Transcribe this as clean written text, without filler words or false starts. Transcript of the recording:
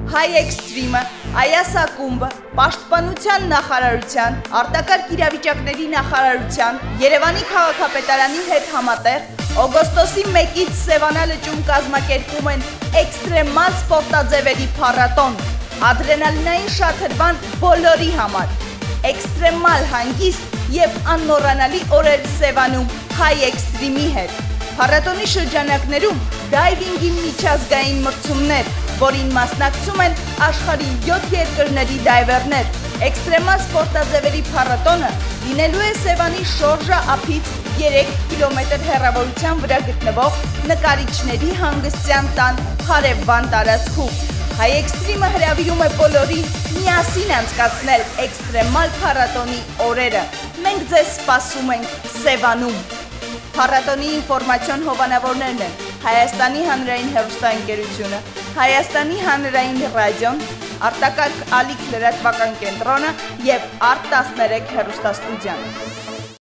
Հայ էքստրիմը, Այաս ակումբը, Պաշտպանության նախարարության, Արտակարգ իրավիճակների նախարարության, Երևանի քաղաքապետարանի հետ համատեղ օգոստոսի 1-ից Սևանա լճում կազմակերպում են էքստրեմալ սպորտաձևերի փառատոն, ադրենալինային շատրվան բոլորի համար, էքստրեմալ հանգիստ և անմոռանալի օրեր Սևանում հայ էքստրիմի հետ։ Փառատոնի շրջանակներում դայվինգի միջազգային մրցումներ, որին մասնակցում են աշխարհի 7 երկրների դայվերներ։ Էքստրեմալ սպորտաձևերի փառատոնը լինելու է Սևանի Շորժա ափից 3 կիլոմետր հեռավորության վրա գտնվող նկարիչների հանգստյան տան հարևան տարածքում։ Հայ էքստրիմը հրավիրում է բոլորին միասին անցկացնել էքստրեմալ փառատոնի օրերը։ Մենք ձեզ սպասում ենք Սևանում։ Փառատոնի ինֆորմացիոն հովանավորներն են Հայաստանի հանրային հեռուստաընկերությունը, Հայաստանի հանրային ռադիոն, Արտակարգ ալիք լրատվական կենտրոնը և Արտ 13 հեռուստաստուդիան։